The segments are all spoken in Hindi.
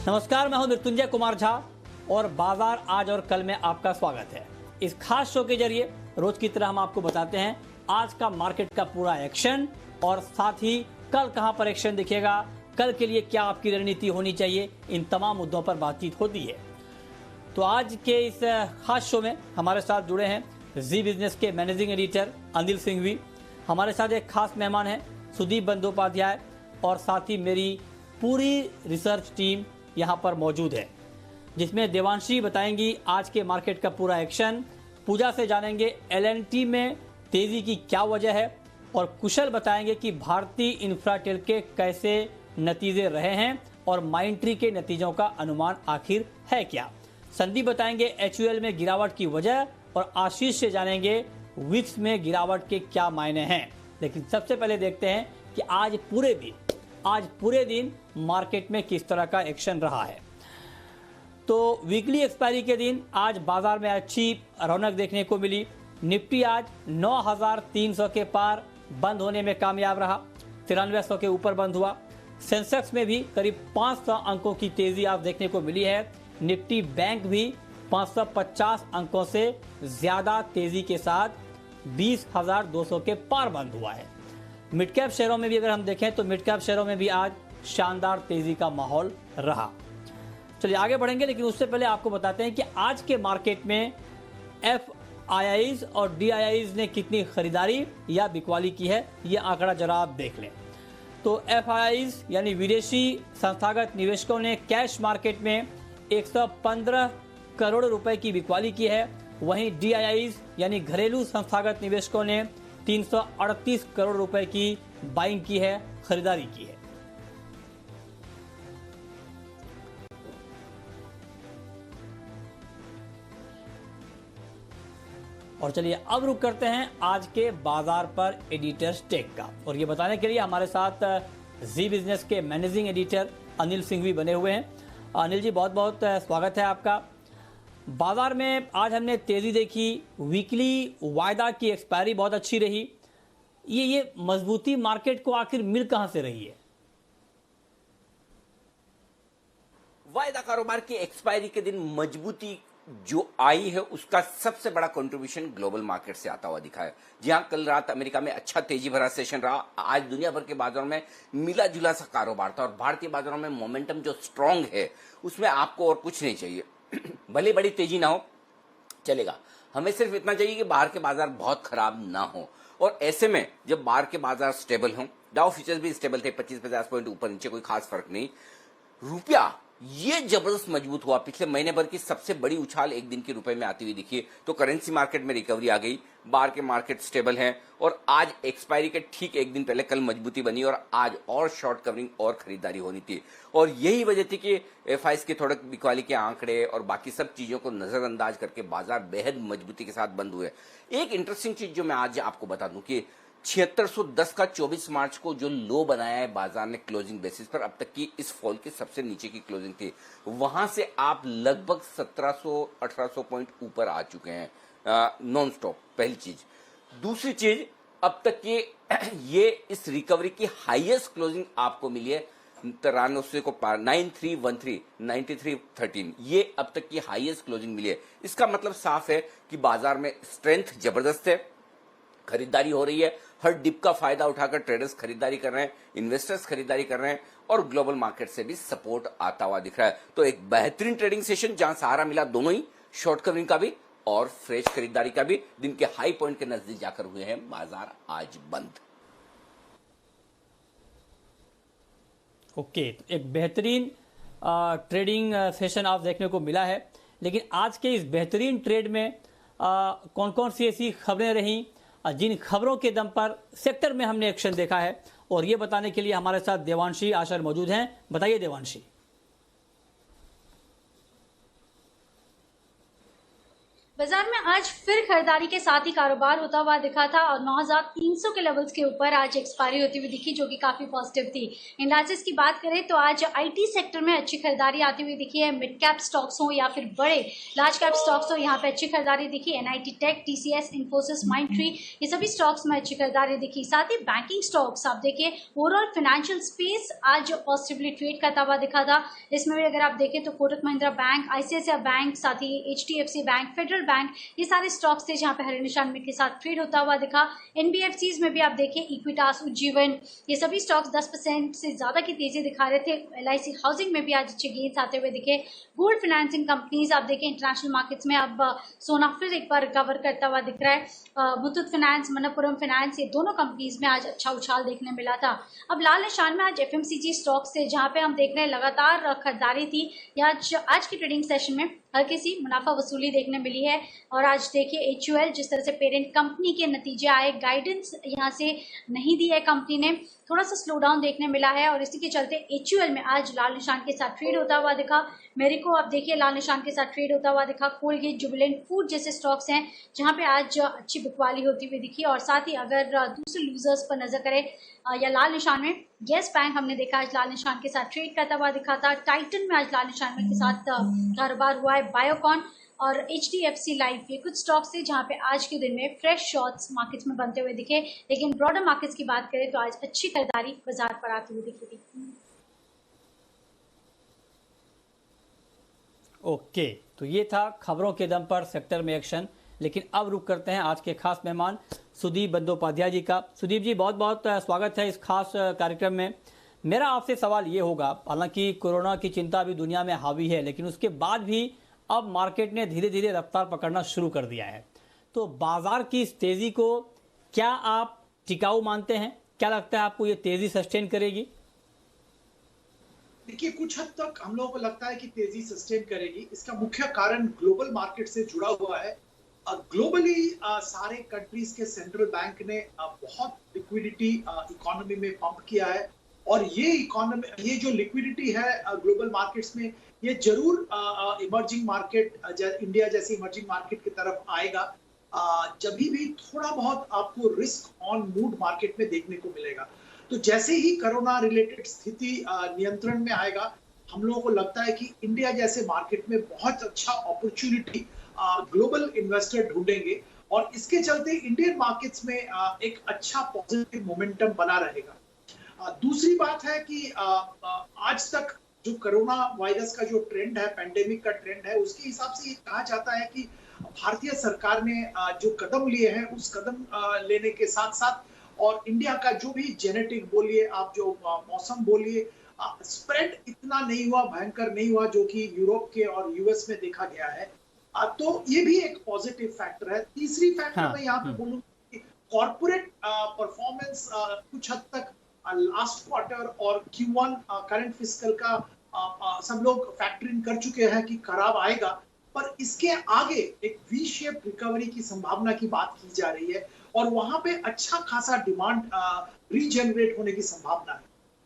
नमस्कार, मैं हूं मृत्युंजय कुमार झा और बाजार आज और कल में आपका स्वागत है। इस खास शो के जरिए रोज की तरह हम आपको बताते हैं आज का मार्केट का पूरा एक्शन और साथ ही कल कहां पर एक्शन दिखेगा, कल के लिए क्या आपकी रणनीति होनी चाहिए, इन तमाम मुद्दों पर बातचीत होती है। तो आज के इस खास शो में हमारे साथ जुड़े हैं जी बिजनेस के मैनेजिंग एडिटर अनिल सिंघवी। हमारे साथ एक खास मेहमान है सुदीप बंदोपाध्याय और साथ ही मेरी पूरी रिसर्च टीम यहाँ पर मौजूद है, जिसमें देवांशी बताएंगी आज के मार्केट का पूरा एक्शन, पूजा से जानेंगे एलएनटी में तेजी की क्या वजह है और कुशल बताएंगे कि भारतीय इंफ्राटेल के कैसे नतीजे रहे हैं और माइंट्री के नतीजों का अनुमान आखिर है क्या। संदीप बताएंगे एचयूएल में गिरावट की वजह और आशीष से जानेंगे विक्स में गिरावट के क्या मायने हैं। लेकिन सबसे पहले देखते हैं कि आज पूरे दिन मार्केट में किस तरह का एक्शन रहा है। तो वीकली एक्सपायरी के दिन आज बाजार में अच्छी रौनक देखने को मिली। निफ्टी आज 9,300 के पार बंद होने में कामयाब रहा, 9300 के ऊपर बंद हुआ। सेंसेक्स में भी करीब 500 अंकों की तेजी आज देखने को मिली है। निफ्टी बैंक भी 550 अंकों से ज्यादा तेजी के साथ 20,200 के पार बंद हुआ है। मिड कैप शेयरों में भी अगर हम देखें तो मिड कैप शेयरों में भी आज शानदार तेजी का माहौल रहा। चलिए आगे बढ़ेंगे, लेकिन उससे पहले आपको बताते हैं कि आज के मार्केट में एफआईआईज और डीआईआईज ने कितनी खरीदारी या बिकवाली की है, ये आंकड़ा जरा आप देख लें। तो एफआईआईज यानी विदेशी संस्थागत निवेशकों ने कैश मार्केट में 115 करोड़ रुपए की बिकवाली की है। वहीं डीआईआईज यानी घरेलू संस्थागत निवेशकों ने 338 करोड़ रुपए की बाइंग की है, खरीदारी की है। और चलिए अब रुक करते हैं आज के बाजार पर एडिटर्स टेक का, और ये बताने के लिए हमारे साथ जी बिजनेस के मैनेजिंग एडिटर अनिल सिंघवी बने हुए हैं। अनिल जी, बहुत बहुत स्वागत है आपका। बाजार में आज हमने तेजी देखी, वीकली वायदा की एक्सपायरी बहुत अच्छी रही। ये मजबूती मार्केट को आखिर मिल कहां से रही है? वायदा कारोबार की एक्सपायरी के दिन मजबूती जो आई है उसका सबसे बड़ा कंट्रीब्यूशन ग्लोबल मार्केट से आता हुआ दिखा है। जी हां, कल रात अमेरिका में अच्छा तेजी भरा सेशन रहा। आज दुनिया भर के बाजारों में मिला जुला सा कारोबार था और भारतीय बाजारों में मोमेंटम जो स्ट्रांग है उसमें आपको और कुछ नहीं चाहिए। भले बड़ी तेजी ना हो चलेगा, हमें सिर्फ इतना चाहिए कि बाहर के बाजार बहुत खराब ना हो। और ऐसे में जब बाहर के बाजार स्टेबल हों, डाउ फ्यूचर्स भी स्टेबल थे, 25-50 पॉइंट ऊपर नीचे, कोई खास फर्क नहीं। रुपया ये जबरदस्त मजबूत हुआ, पिछले महीने भर की सबसे बड़ी उछाल एक दिन के रुपए में आती हुई दिखी। तो करेंसी मार्केट में रिकवरी आ गई, बाहर के मार्केट स्टेबल हैं और आज एक्सपायरी के ठीक एक दिन पहले कल मजबूती बनी और आज और शॉर्ट कवरिंग और खरीदारी होनी थी। और यही वजह थी कि एफआईएस के थोड़े बिकवाली के आंकड़े और बाकी सब चीजों को नजरअंदाज करके बाजार बेहद मजबूती के साथ बंद हुए। एक इंटरेस्टिंग चीज जो मैं आज आपको बता दूं कि 7610 का 24 मार्च को जो लो बनाया है बाजार ने क्लोजिंग बेसिस पर, अब तक की इस फॉल की सबसे नीचे की क्लोजिंग थी। वहां से आप लगभग 1700-1800 पॉइंट ऊपर आ चुके हैं नॉन स्टॉप। पहली चीज। दूसरी चीज, अब तक के ये इस रिकवरी की हाईएस्ट क्लोजिंग आपको मिली है 93 को पार, 9313, 9313, ये अब तक की हाईएस्ट क्लोजिंग मिली है। इसका मतलब साफ है कि बाजार में स्ट्रेंथ जबरदस्त है, खरीदारी हो रही है, हर डिप का फायदा उठाकर ट्रेडर्स खरीदारी कर रहे हैं, इन्वेस्टर्स खरीदारी कर रहे हैं और ग्लोबल मार्केट से भी सपोर्ट आता हुआ दिख रहा है। तो एक बेहतरीन ट्रेडिंग सेशन जहां सहारा मिला दोनों ही, शॉर्ट कवरिंग का भी और फ्रेश खरीदारी का भी। दिन के हाई पॉइंट के नजदीक जाकर हुए हैं बाजार आज बंद। ओके, तो एक बेहतरीन ट्रेडिंग सेशन आप देखने को मिला है। लेकिन आज के इस बेहतरीन ट्रेड में कौन कौन सी ऐसी खबरें रहीं जिन खबरों के दम पर सेक्टर में हमने एक्शन देखा है, और ये बताने के लिए हमारे साथ देवांशी आशर मौजूद हैं। बताइए देवांशी। बाजार में आज फिर खरीदारी के साथ ही कारोबार होता हुआ दिखा था और 9,300 के लेवल्स के ऊपर आज एक्सपायरी होती हुई दिखी, जो कि काफी पॉजिटिव थी। इंडाइसेस की बात करें तो आज आईटी सेक्टर में अच्छी खरीदारी आती हुई दिखी है। मिड कैप स्टॉक्स हो या फिर बड़े लार्ज कैप स्टॉक्स हो, यहाँ पे अच्छी खरीदारी दिखी। एनआईटी टेक, टीसीएस, इन्फोसिस, माइंडट्री, ये सभी स्टॉक्स में अच्छी खरीदारी दिखी। साथ ही बैंकिंग स्टॉक्स आप देखिए, ओवरऑल फाइनेंशियल स्पेस आज पॉजिटिवली ट्रेड करता हुआ दिखा था। इसमें भी अगर आप देखें तो Kotak Mahindra bank, ICICI bank, साथ ही एचडीएफसी बैंक, फेडरल बैंक, ये सारे स्टॉक्स थे जहां पे हरे निशान में के साथ ट्रेड होता हुआ दिखा। एनबीएफसीज में भी आप देखिए, इक्विटास, उज्जीवन, ये सभी स्टॉक्स 10% से ज्यादा की तेजी दिखा रहे थे। एलआईसी हाउसिंग में भी आज अच्छे गेन्स आते हुए दिखे। गोल्ड फाइनेंसिंग कंपनीज आप देखें इंटरनेशनल मार्केट्स में अब सोना फिर एक बार रिकवर करता हुआ दिख रहा है। मुथूट फाइनेंस, मनप्पुरम फाइनेंस, ये दोनों कंपनीज में आज अच्छा उछाल देखने मिला था। अब लाल निशान में आज एफएमसीजी स्टॉक्स थे, जहां पे हम देख रहे हैं लगातार खरीदारी थी। आज की ट्रेडिंग सेशन में हल्की सी मुनाफा वसूली देखने मिली है। और आज देखिए एचयूएल, जिस तरह से पेरेंट कंपनी के नतीजे आए, गाइडेंस यहाँ से नहीं दी है कंपनी ने, थोड़ा सा स्लो डाउन देखने मिला है और इसी के चलते एचयूएल में आज लाल निशान के साथ ट्रेड होता हुआ दिखा। मेरिको आप देखिए लाल निशान के साथ ट्रेड होता हुआ दिखा। कोलगेट, जुबिलेंट फूड जैसे स्टॉक्स हैं जहां पे आज अच्छी बिकवाली होती हुई दिखी। और साथ ही अगर दूसरे लूजर्स पर नजर करें या लाल निशान में, येस बैंक हमने देखा आज लाल निशान के साथ ट्रेड करता हुआ दिखा था। टाइटन में आज लाल निशान में के साथ कारोबार हुआ है। बायोकॉन और एचडीएफसी लाइफ, ये कुछ स्टॉक्स थे जहां पे आज के दिन में फ्रेश शॉट्स मार्केट्स में बनते हुए दिखे। लेकिन ब्रॉडर मार्केट्स की बात करें तो आज अच्छी खरीदारी बाजार पर आती हुई दिखी थी। ओके, तो ये था खबरों के दम पर सेक्टर में एक्शन। लेकिन अब रुक करते हैं आज के खास मेहमान सुदीप बंदोपाध्याय जी का। सुदीप जी, बहुत बहुत स्वागत है इस खास कार्यक्रम में। मेरा आपसे सवाल ये होगा, हालांकि कोरोना की चिंता अभी दुनिया में हावी है, लेकिन उसके बाद भी अब मार्केट ने धीरे धीरे रफ्तार पकड़ना शुरू कर दिया है, तो बाजार की इस तेजी को क्या आप टिकाऊ मानते हैं? क्या लगता है आपको ये तेजी सस्टेन करेगी? देखिए, कुछ हद तक हम लोगों को लगता है कि तेजी सस्टेन करेगी। इसका मुख्य कारण ग्लोबल मार्केट से जुड़ा हुआ है। ग्लोबली सारे कंट्रीज के सेंट्रल बैंक ने बहुत लिक्विडिटी इकोनॉमी में पंप किया है और ये जो लिक्विडिटी है ग्लोबल मार्केट्स में, ये जरूर इमर्जिंग मार्केट इंडिया जैसी इमर्जिंग मार्केट की तरफ आएगा। जब भी थोड़ा बहुत आपको रिस्क ऑन मूड मार्केट में देखने को मिलेगा। तो जैसे ही कोरोना रिलेटेड स्थिति नियंत्रण में आएगा, हम लोगों को लगता है कि इंडिया जैसे मार्केट में बहुत अच्छा अपॉर्चुनिटी ग्लोबल इन्वेस्टर ढूंढेंगे और इसके चलते इंडियन मार्केट्स में एक अच्छा पॉजिटिव मोमेंटम बना रहेगा। दूसरी बात है कि आज तक जो कोरोना वायरस का जो ट्रेंड है, पैंडेमिक का ट्रेंड है, उसके हिसाब से ये कहा जाता है कि भारतीय सरकार ने जो कदम लिए हैं उस कदम लेने के साथ साथ और इंडिया का जो भी जेनेटिक बोलिए, आप जो मौसम बोलिए, स्प्रेड इतना नहीं हुआ, भयंकर नहीं हुआ जो कि यूरोप के और यूएस में देखा गया है। तो ये भी एक पॉजिटिव फैक्टर है। तीसरी फैक्टर मैं यहाँ पे बोलूंगा कि कॉर्पोरेट परफॉर्मेंस कुछ हद तक लास्ट क्वार्टर और Q1 करंट फिस्कल का सब लोग फैक्टरिंग कर चुके हैं कि खराब आएगा, पर इसके आगे एक वी शेप रिकवरी की संभावना की बात की जा रही है और वहां पे अच्छा खासा डिमांड रीजनरेट होने की संभावना है।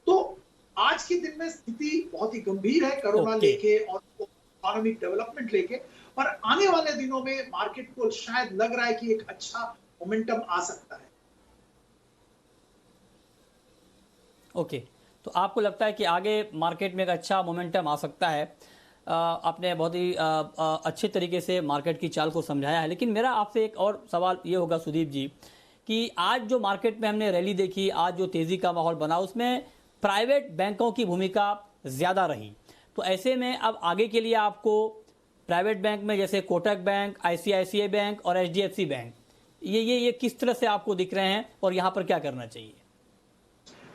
तो आज के दिन में स्थिति बहुत ही गंभीर है कोरोना लेके और इकोनॉमिक डेवलपमेंट लेके, पर आने वाले दिनों में मार्केट को शायद लग रहा है कि एक अच्छा मोमेंटम आ सकता है। ओके, तो आपको लगता है कि आगे मार्केट में एक अच्छा मोमेंटम आ सकता है। आपने बहुत ही अच्छे तरीके से मार्केट की चाल को समझाया है। लेकिन मेरा आपसे एक और सवाल ये होगा सुदीप जी, कि आज जो मार्केट में हमने रैली देखी, आज जो तेजी का माहौल बना, उसमें प्राइवेट बैंकों की भूमिका ज़्यादा रही। तो ऐसे में अब आगे के लिए आपको प्राइवेट बैंक में जैसे कोटक बैंक, आईसीआईसीआई बैंक और एचडीएफसी बैंक, ये किस तरह से आपको दिख रहे हैं और यहाँ पर क्या करना चाहिए?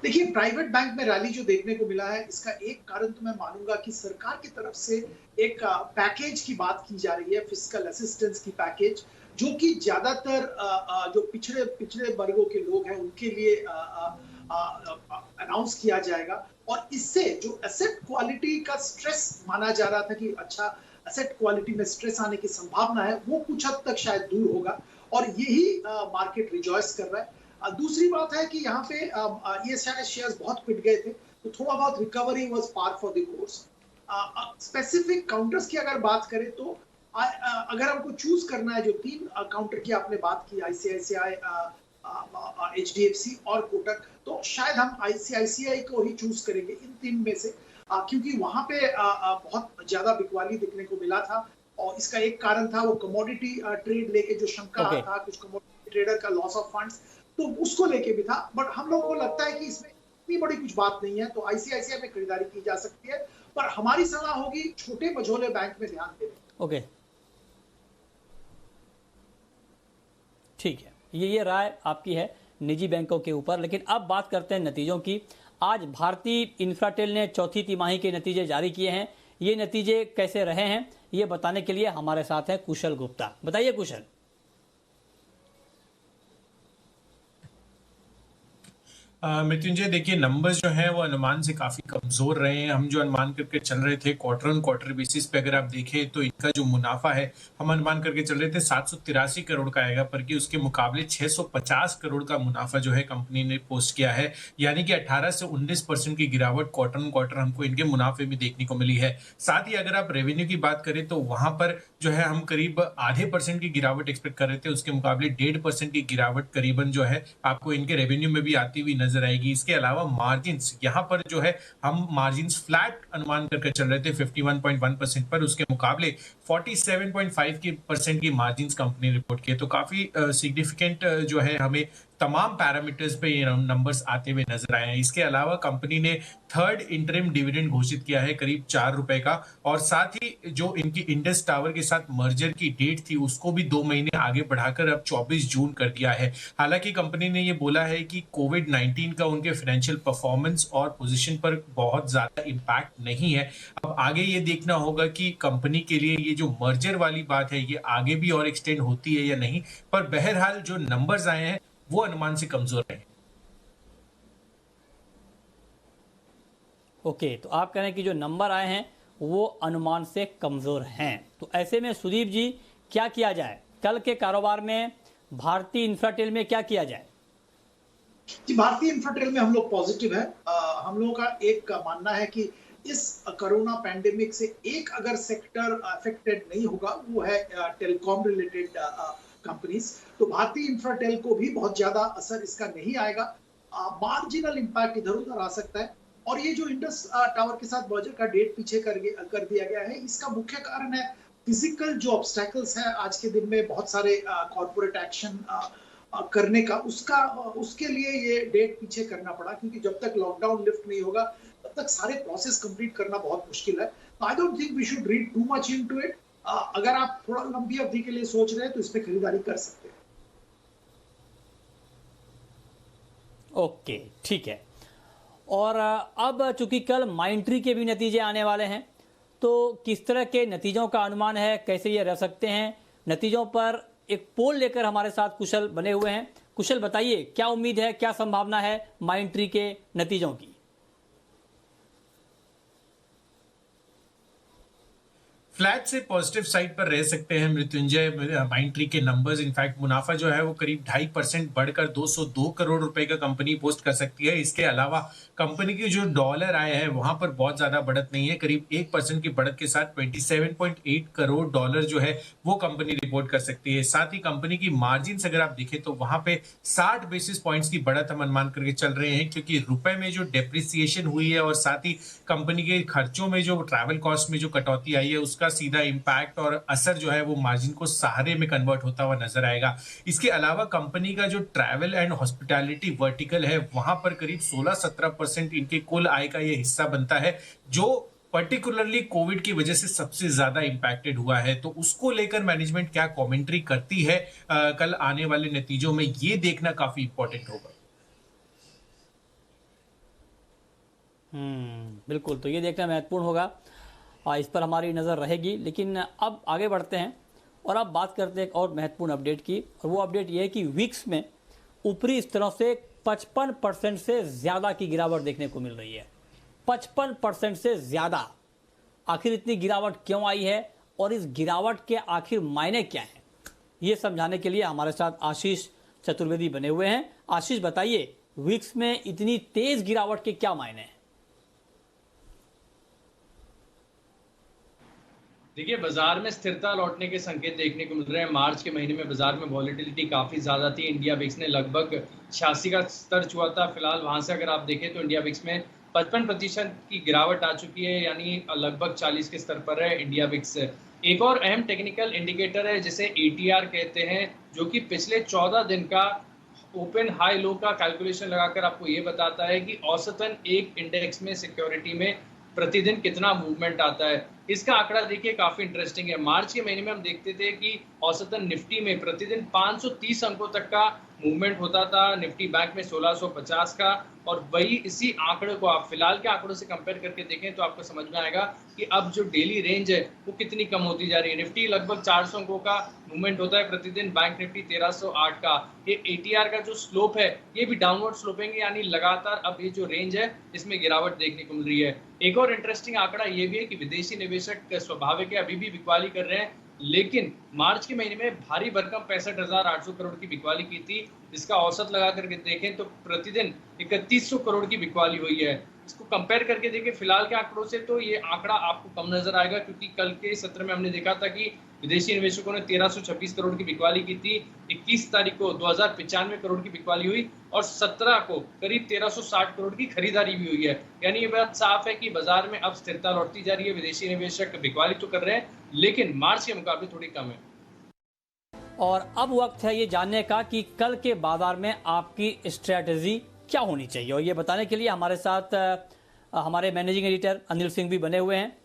देखिए, प्राइवेट बैंक में रैली जो देखने को मिला है, इसका एक कारण तो मैं मानूंगा कि सरकार की तरफ से एक पैकेज की बात की जा रही है, फिस्कल असिस्टेंस की पैकेज, जो कि ज्यादातर जो पिछड़े वर्गों के लोग हैं उनके लिए अनाउंस किया जाएगा। और इससे जो एसेट क्वालिटी का स्ट्रेस माना जा रहा था कि अच्छा एसेट क्वालिटी में स्ट्रेस आने की संभावना है, वो कुछ हद तक शायद दूर होगा और यही मार्केट रिजॉइस कर रहा है। दूसरी बात है कि यहाँ पे ये शायद शेयर्स बहुत पिट गए थे, तो थोड़ा बहुत recovery was par for the course. Specific counters की अगर बात करें तो अगर हमको चूज करना है, जो 3 काउंटर की आपने बात की, आईसीआईसीआई, एचडीएफसी और कोटक, तो शायद हम आईसीआईसीआई को ही चूज करेंगे इन 3 में से, क्योंकि वहां पे बहुत ज्यादा बिकवाली देखने को मिला था। और इसका एक कारण था वो कमोडिटी ट्रेड लेके जो शंका था, कुछ कमोडिटी ट्रेडर का लॉस ऑफ फंड्स, तो उसको लेके भी था। बट हम लोगों को लगता है कि इसमें इतनी बड़ी कुछ बात नहीं है, तो आईसीआईसीआई में खरीदारी की जा सकती है, पर हमारी सलाह होगी छोटे मझोले बैंक में ध्यान देने। ओके, ठीक है, ये राय आपकी है निजी बैंकों के ऊपर। लेकिन अब बात करते हैं नतीजों की। आज भारतीय इंफ्राटेल ने चौथी तिमाही के नतीजे जारी किए हैं। ये नतीजे कैसे रहे हैं, ये बताने के लिए हमारे साथ है कुशल गुप्ता। बताइए कुशल। मृत्युंजय, देखिए नंबर्स जो हैं वो अनुमान से काफी कमजोर रहे हैं। हम जो अनुमान करके चल रहे थे क्वार्टर ऑन क्वार्टर बेसिस पे, अगर आप देखें तो इनका जो मुनाफा है हम अनुमान करके चल रहे थे 783 करोड़ का आएगा, पर कि उसके मुकाबले 650 करोड़ का मुनाफा जो है कंपनी ने पोस्ट किया है, यानी कि 18 से 19% की गिरावट क्वार्टर ऑन क्वार्टर हमको इनके मुनाफे में देखने को मिली है। साथ ही अगर आप रेवेन्यू की बात करें तो वहां पर जो है हम करीब आधे % की गिरावट एक्सपेक्ट कर रहे थे, उसके मुकाबले 1.5% की गिरावट करीबन जो है आपको इनके रेवेन्यू में भी आती हुई नजर आएगी। इसके अलावा मार्जिन्स, यहां पर जो है हम मार्जिन्स फ्लैट अनुमान करके चल रहे थे 51.1% पर, उसके मुकाबले 47.5% की मार्जिन्स कंपनी रिपोर्ट किए। तो काफी सिग्निफिकेंट जो है हमें तमाम पैरामीटर्स पे ये नंबर्स आते हुए नजर आए हैं। इसके अलावा कंपनी ने थर्ड इंटरिम डिविडेंड घोषित किया है करीब 4 रुपए का, और साथ ही जो इनकी इंडस टावर के साथ मर्जर की डेट थी उसको भी 2 महीने आगे बढ़ाकर अब 24 जून कर दिया है। हालांकि कंपनी ने ये बोला है कि कोविड-19 का उनके फाइनेंशियल परफॉर्मेंस और पोजीशन पर बहुत ज्यादा इम्पैक्ट नहीं है। अब आगे ये देखना होगा कि कंपनी के लिए ये जो मर्जर वाली बात है ये आगे भी और एक्सटेंड होती है या नहीं, पर बहरहाल जो नंबर्स आए हैं वो अनुमान से कमजोर है। ओके, तो आप कह रहे हैं कि जो नंबर आए हैं वो अनुमान से कमजोर हैं। तो ऐसे में सुदीप जी क्या किया जाए, कल के कारोबार में भारतीय इंफ्राटेल में क्या किया जाए? जी, भारतीय इंफ्राटेल में हम लोग पॉजिटिव है। हम लोगों का एक मानना है कि इस कोरोना पैंडेमिक से एक अगर सेक्टर अफेक्टेड नहीं होगा वो है टेलीकॉम रिलेटेड कंपनीज। तो भारतीय इंफ्राटेल को भी बहुत ज्यादा असर इसका नहीं आएगा, मार्जिनल इंपैक्ट इधर उधर आ सकता है। और ये जो इंडस टावर के साथ मर्जर का डेट पीछे कर दिया गया है, इसका मुख्य कारण है फिजिकल जो ऑब्स्टैकल्स है आज के दिन में बहुत सारे कॉर्पोरेट एक्शन करने का, उसके लिए ये डेट पीछे करना पड़ा, क्योंकि जब तक लॉकडाउन लिफ्ट नहीं होगा तब तक सारे प्रोसेस कंप्लीट करना बहुत मुश्किल है। I don't think we should read too much into it. अगर आप थोड़ा लंबी अवधि के लिए सोच रहे हैं तो इस पे खरीदारी कर सकते हैं। ओके, ठीक है। और अब चूंकि कल माइंट्री के भी नतीजे आने वाले हैं, तो किस तरह के नतीजों का अनुमान है, कैसे ये रह सकते हैं? नतीजों पर एक पोल लेकर हमारे साथ कुशल बने हुए हैं। कुशल बताइए, क्या उम्मीद है, क्या संभावना है माइंट्री के नतीजों की? फ्लैट से पॉजिटिव साइड पर रह सकते हैं मृत्युंजय माइंट्री के नंबर्स। इनफैक्ट मुनाफा जो है वो करीब 2.5% बढ़कर 202 करोड़ रुपए का कंपनी पोस्ट कर सकती है। इसके अलावा कंपनी की जो डॉलर आए हैं वहां पर बहुत ज्यादा बढ़त नहीं है, करीब 1% की बढ़त के साथ 27.8 करोड़ डॉलर जो है वो कंपनी रिपोर्ट कर सकती है। साथ ही कंपनी की मार्जिन अगर आप देखें तो वहां पे 60 बेसिस पॉइंट्स की बढ़त हम अनुमान करके चल रहे हैं, क्योंकि रुपए में जो डेप्रिसिएशन हुई है और साथ ही कंपनी के खर्चों में जो ट्रैवल कॉस्ट में जो कटौती आई है उसका सीधा इंपैक्ट और असर जो है वो मार्जिन को सहारे में कन्वर्ट होता हुआ नजर आएगा। इसके अलावा कंपनी का जो ट्रैवल एंड हॉस्पिटैलिटी वर्टिकल है वहां पर करीब 16-17% इनके कुल आय का ये हिस्सा बनता है, जो पर्टिकुलरली कोविड की वजह से सबसे ज्यादा इंपैक्टेड हुआ है। तो उसको लेकर मैनेजमेंट क्या कमेंट्री करती है कल आने वाले नतीजों में, ये देखना काफी इंपॉर्टेंट होगा। बिल्कुल, तो ये देखना महत्वपूर्ण होगा, इस पर हमारी नज़र रहेगी। लेकिन अब आगे बढ़ते हैं और अब बात करते हैं एक और महत्वपूर्ण अपडेट की, और वो अपडेट ये है कि विक्स में ऊपरी स्तरों से 55% से ज़्यादा की गिरावट देखने को मिल रही है। 55% से ज़्यादा। आखिर इतनी गिरावट क्यों आई है और इस गिरावट के आखिर मायने क्या हैं, ये समझाने के लिए हमारे साथ आशीष चतुर्वेदी बने हुए हैं। आशीष बताइए, विक्स में इतनी तेज गिरावट के क्या मायने हैं? देखिए, बाजार में स्थिरता लौटने के संकेत देखने को मिल रहे हैं। मार्च के महीने में बाजार में वॉलेटिलिटी काफ़ी ज़्यादा थी। इंडिया विक्स ने लगभग 86 का स्तर छुआ था। फिलहाल वहाँ से अगर आप देखें तो इंडिया विक्स में 55% की गिरावट आ चुकी है, यानी लगभग 40 के स्तर पर है इंडिया विक्स। एक और अहम टेक्निकल इंडिकेटर है जिसे एटीआर कहते हैं, जो कि पिछले 14 दिन का ओपन हाई लो का कैलकुलेशन लगाकर आपको ये बताता है कि औसतन एक इंडेक्स में सिक्योरिटी में प्रतिदिन कितना मूवमेंट आता है। इसका आंकड़ा देखिए काफी इंटरेस्टिंग है। मार्च के महीने में हम देखते थे कि औसतन निफ्टी में प्रतिदिन 530 अंकों तक का मूवमेंट होता था, निफ्टी बैंक में 1650 का, और वही इसी आंकड़े को आप फिलहाल के आंकड़ों से कंपेयर करके देखें तो आपको समझ में आएगा कि अब जो डेली रेंज है वो कितनी कम होती जा रही है। निफ्टी लगभग 400 अंकों का मूवमेंट होता है प्रतिदिन, बैंक निफ्टी 1308 का। ये एटीआर का जो स्लोप है ये भी डाउनवर्ड स्लोपिंग है, यानी लगातार अब ये जो रेंज है इसमें गिरावट देखने को मिल रही है। एक और इंटरेस्टिंग आंकड़ा ये भी है कि विदेशी निवेशक स्वाभाविक है अभी भी बिकवाली कर रहे हैं, लेकिन मार्च के महीने में भारी भरकम 65,800 करोड़ की बिकवाली की थी। इसका औसत लगा करके देखें तो प्रतिदिन 3100 करोड़ की बिकवाली हुई है। इसको कंपेयर करके देखें फिलहाल के आंकड़ों से तो ये आंकड़ा आपको कम नजर आएगा, क्योंकि कल के सत्र में हमने देखा था कि विदेशी निवेशकों ने 1326 करोड़ की बिकवाली की थी। 21 तारीख को 2095 करोड़ की बिकवाली हुई और 17 को करीब 1360 करोड़ की खरीदारी भी हुई है। यानी ये बात साफ है कि बाजार में अब स्थिरता लौटती जा रही है। विदेशी निवेशक बिकवाली तो कर रहे हैं, लेकिन मार्च के मुकाबले थोड़ी कम है। और अब वक्त है ये जानने का कि कल के बाजार में आपकी स्ट्रेटजी क्या होनी चाहिए, और ये बताने के लिए हमारे साथ हमारे मैनेजिंग एडिटर अनिल सिंह भी बने हुए हैं।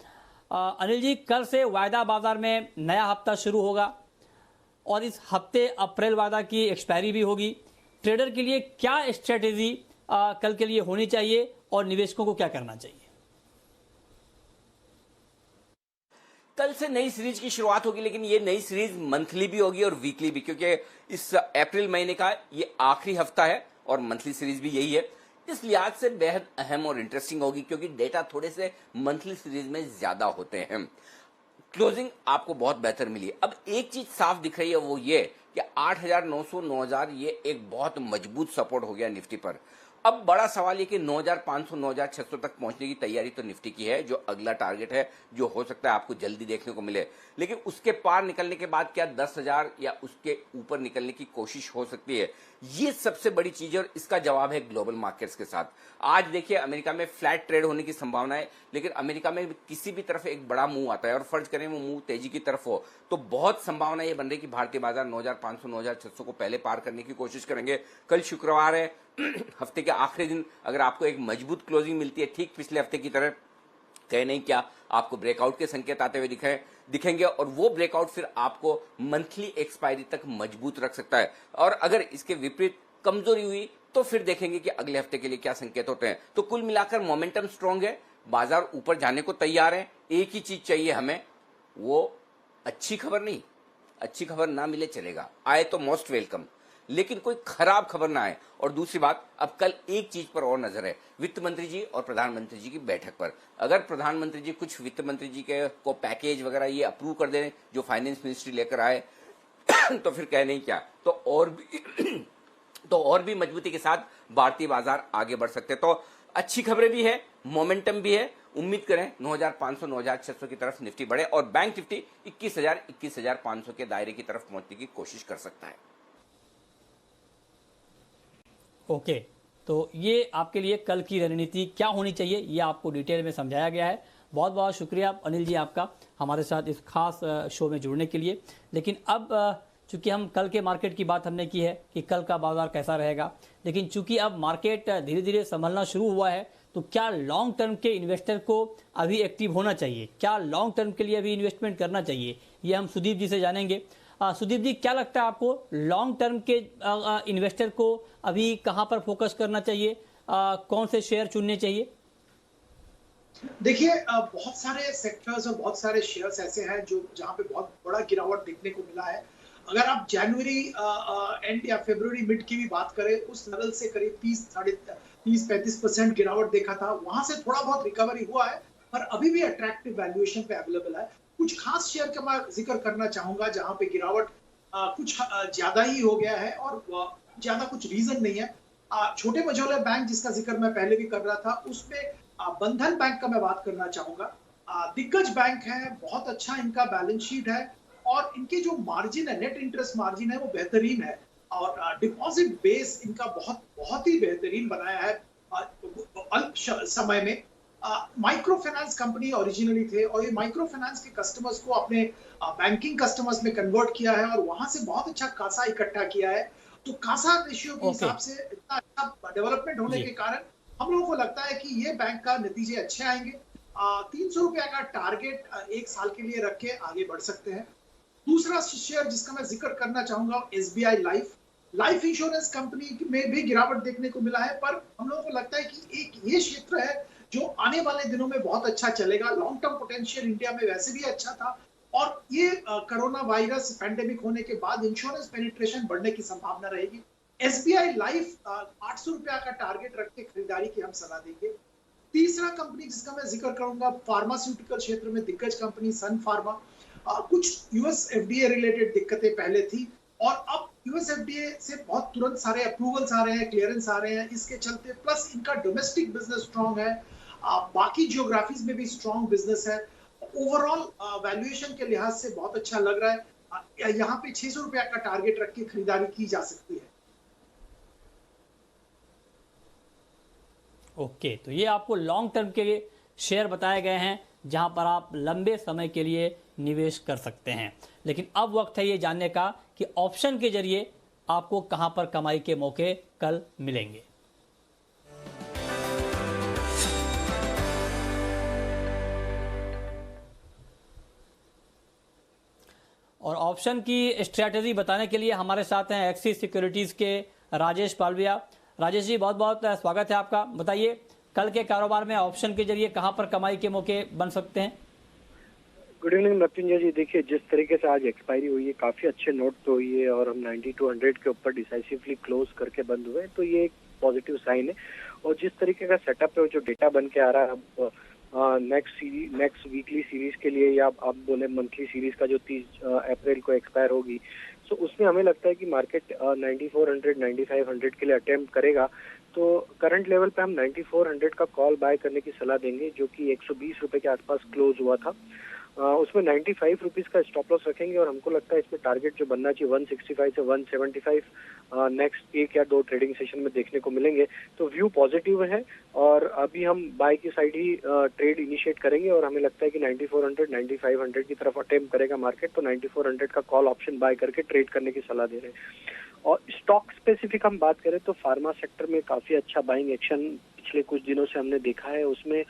अनिल जी, कल से वायदा बाजार में नया हफ्ता शुरू होगा और इस हफ्ते अप्रैल वायदा की एक्सपायरी भी होगी। ट्रेडर के लिए क्या स्ट्रेटजी कल के लिए होनी चाहिए और निवेशकों को क्या करना चाहिए? कल से नई सीरीज की शुरुआत होगी, लेकिन ये नई सीरीज मंथली भी होगी और वीकली भी, क्योंकि इस अप्रैल महीने का ये आखिरी हफ्ता है और मंथली सीरीज भी यही है। इस लिहाज से बेहद अहम और इंटरेस्टिंग होगी, क्योंकि डेटा थोड़े से मंथली सीरीज में ज्यादा होते हैं। क्लोजिंग आपको बहुत बेहतर मिली। अब एक चीज साफ दिख रही है, वो ये कि 8,900 9,000 ये एक बहुत मजबूत सपोर्ट हो गया निफ्टी पर। अब बड़ा सवाल ये कि 9,500 9,600 तक पहुंचने की तैयारी तो निफ्टी की है, जो अगला टारगेट है, जो हो सकता है आपको जल्दी देखने को मिले। लेकिन उसके पार निकलने के बाद क्या 10,000 या उसके ऊपर निकलने की कोशिश हो सकती है? ये सबसे बड़ी चीज है और इसका जवाब है ग्लोबल मार्केट्स के साथ। आज देखिए अमेरिका में फ्लैट ट्रेड होने की संभावना है, लेकिन अमेरिका में किसी भी तरफ एक बड़ा मूव आता है और फर्ज करें वो मूव तेजी की तरफ हो, तो बहुत संभावना ये बन रही है कि भारतीय बाजार 9,500 9,600 को पहले पार करने की कोशिश करेंगे। कल शुक्रवार है, हफ्ते के आखिरी दिन अगर आपको एक मजबूत क्लोजिंग मिलती है, ठीक पिछले हफ्ते की तरह, कहे नहीं क्या आपको ब्रेकआउट के संकेत आते हुए दिखेंगे और वो ब्रेकआउट फिर आपको मंथली एक्सपायरी तक मजबूत रख सकता है। और अगर इसके विपरीत कमजोरी हुई तो फिर देखेंगे कि अगले हफ्ते के लिए क्या संकेत होते हैं। तो कुल मिलाकर मोमेंटम स्ट्रांग है, बाजार ऊपर जाने को तैयार है। एक ही चीज चाहिए हमें, वो अच्छी खबर नहीं, अच्छी खबर ना मिले चलेगा, आए तो मोस्ट वेलकम, लेकिन कोई खराब खबर ना आए। और दूसरी बात, अब कल एक चीज पर और नजर है, वित्त मंत्री जी और प्रधानमंत्री जी की बैठक पर। अगर प्रधानमंत्री जी कुछ वित्त मंत्री जी के को पैकेज वगैरह ये अप्रूव कर दें जो फाइनेंस मिनिस्ट्री लेकर आए तो फिर कह नहीं क्या, तो और भी मजबूती के साथ भारतीय बाजार आगे बढ़ सकते। तो अच्छी खबरें भी है, मोमेंटम भी है। उम्मीद करें 9,500 9,600 की तरफ निफ्टी बढ़े और बैंक निफ्टी 21,000 21,500 के दायरे की तरफ पहुंचने की कोशिश कर सकता है। ओके, तो ये आपके लिए कल की रणनीति क्या होनी चाहिए ये आपको डिटेल में समझाया गया है। बहुत बहुत शुक्रिया अनिल जी आपका हमारे साथ इस खास शो में जुड़ने के लिए। लेकिन अब चूंकि हम कल के मार्केट की बात हमने की है कि कल का बाजार कैसा रहेगा, लेकिन चूंकि अब मार्केट धीरे धीरे संभलना शुरू हुआ है, तो क्या लॉन्ग टर्म के इन्वेस्टर को अभी एक्टिव होना चाहिए, क्या लॉन्ग टर्म के लिए अभी इन्वेस्टमेंट करना चाहिए, ये हम सुदीप जी से जानेंगे। सुदीप जी, क्या लगता है आपको लॉन्ग टर्म के इन्वेस्टर को अभी कहां पर फोकस करना चाहिए, कौन से शेयर चुनने चाहिए? देखिए, बहुत सारे सेक्टर्स और बहुत सारे शेयर्स ऐसे हैं जो जहां पे बहुत बड़ा गिरावट देखने को मिला है। अगर आप जनवरी एंड या फरवरी मिड की भी बात करें, उस लेवल से करीब 30-35% गिरावट देखा था, वहां से थोड़ा बहुत रिकवरी हुआ है, पर अभी भी अट्रैक्टिव वैल्यूएशन पे अवेलेबल है। कुछ खास शेयर का मैं जिक्र करना चाहूंगा जहां पे गिरावट कुछ ज्यादा ही हो गया है और ज्यादा कुछ रीजन नहीं है। छोटे मझोले बैंक जिसका जिक्र मैं पहले भी कर रहा था, उसमें बंधन बैंक का मैं बात करना चाहूंगा। दिग्गज बैंक है, बहुत अच्छा इनका बैलेंस शीट है और इनके जो मार्जिन है, नेट इंटरेस्ट मार्जिन है, वो बेहतरीन है और डिपॉजिट बेस इनका बहुत बहुत ही बेहतरीन बनाया है अल्प समय में। माइक्रो फाइनेंस कंपनी ओरिजिनली थे और ये माइक्रो फाइनेंस के कस्टमर्स को अपने बैंकिंग कस्टमर्स में कन्वर्ट किया है और वहां से बहुत अच्छा कासा इकट्ठा किया है। तो कासा रेशियो के हिसाब से इतना अच्छा डेवलपमेंट होने के कारण हम लोगों को लगता है कि ये बैंक का नतीजे अच्छे आएंगे। 300 रुपया का टारगेट एक साल के लिए रख के आगे बढ़ सकते हैं। दूसरा शेयर जिसका मैं जिक्र करना चाहूंगा, SBI लाइफ इंश्योरेंस कंपनी में भी गिरावट देखने को मिला है, पर हम लोगों को लगता है कि एक ये क्षेत्र है जो आने वाले दिनों में बहुत अच्छा चलेगा। लॉन्ग टर्म पोटेंशियल इंडिया में वैसे भी अच्छा था और ये कोरोना वायरस पैंडेमिक होने के बाद इंश्योरेंस पेनिट्रेशन बढ़ने की संभावना रहेगी। SBI लाइफ 800 रुपया का टारगेट रख के खरीदारी की हम सलाह देंगे। तीसरा कंपनी जिसका मैं जिक्र करूंगा, फार्मास्यूटिकल क्षेत्र में दिग्गज कंपनी सन फार्मा। कुछ US FDA रिलेटेड दिक्कतें पहले थी और अब US FDA से बहुत तुरंत सारे अप्रूवल्स आ रहे हैं, क्लियरेंस आ रहे हैं, इसके चलते प्लस इनका डोमेस्टिक बिजनेस स्ट्रांग है, बाकी जियोग्राफीज में भी स्ट्रांग बिजनेस है। ओवरऑल वैल्यूएशन के लिहाज से बहुत अच्छा लग रहा है। यहाँ पे 600 रुपया का टारगेट रख के खरीदारी की जा सकती है। ओके, तो ये आपको लॉन्ग टर्म के शेयर बताए गए हैं जहां पर आप लंबे समय के लिए निवेश कर सकते हैं। लेकिन अब वक्त है ये जानने का कि ऑप्शन के जरिए आपको कहां पर कमाई के मौके कल मिलेंगे। और ऑप्शन की स्ट्रैटेजी बताने के लिए हमारे साथ हैं एक्सिस सिक्योरिटीज के राजेश पालविया। राजेश जी, बहुत बहुत स्वागत है आपका। बताइए, कल के कारोबार में ऑप्शन के जरिए कहां पर कमाई के मौके बन सकते हैं? गुड इवनिंग मृत्युंजय जी। देखिए, जिस तरीके से आज एक्सपायरी हुई है, काफी अच्छे नोट पे हुई है और हम 90 to 100 के ऊपर डिसाइसिवली क्लोज करके बंद हुए, तो ये एक पॉजिटिव साइन है। और जिस तरीके का सेटअप है, जो डेटा बन के आ रहा है अब नेक्स्ट वीकली सीरीज के लिए या आप बोले मंथली सीरीज का जो 30 अप्रैल को एक्सपायर होगी, तो उसमें हमें लगता है कि मार्केट 9400 9500 के लिए अटेम्प्ट करेगा। तो करंट लेवल पे हम 9400 का कॉल बाय करने की सलाह देंगे, जो कि 120 रुपए के आसपास क्लोज हुआ था। उसमें 95 रुपीज का स्टॉप लॉस रखेंगे और हमको लगता है इसमें टारगेट जो बनना चाहिए 165 से 175 नेक्स्ट एक या दो ट्रेडिंग सेशन में देखने को मिलेंगे। तो व्यू पॉजिटिव है और अभी हम बाय की साइड ही ट्रेड इनिशिएट करेंगे और हमें लगता है कि 9400 9500 की तरफ अटेम्प्ट करेगा मार्केट। तो 9400 का कॉल ऑप्शन बाय करके ट्रेड करने की सलाह दे रहे हैं। और स्टॉक स्पेसिफिक हम बात करें तो फार्मा सेक्टर में काफी अच्छा बाइंग एक्शन पिछले कुछ दिनों से हमने देखा है। उसमें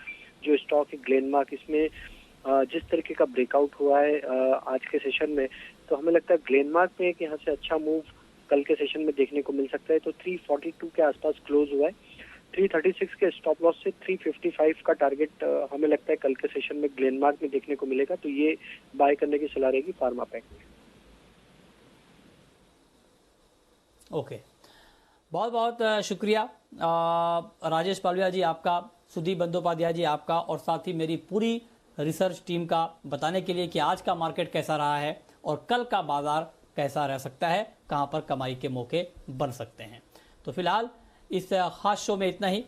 जो स्टॉक है ग्लेनमार्क, इसमें जिस तरीके का ब्रेकआउट हुआ है आज के सेशन में, तो हमें लगता है ग्लेनमार्क में एक यहाँ से अच्छा मूव कल के सेशन में देखने को मिल सकता है। तो 342 के आसपास क्लोज हुआ है। 336 के स्टॉप लॉस से 355 का टारगेट हमें लगता है कल के सेशन में ग्लेनमार्क में देखने को मिलेगा। तो ये बाय करने की सलाह रहेगी फार्मा पैक में। ओके, बहुत बहुत शुक्रिया राजेश पालविया जी आपका, सुदीप बंदोपाध्याय जी आपका, और साथ ही मेरी पूरी रिसर्च टीम का बताने के लिए कि आज का मार्केट कैसा रहा है और कल का बाजार कैसा रह सकता है, कहां पर कमाई के मौके बन सकते हैं। तो फिलहाल इस खास शो में इतना ही।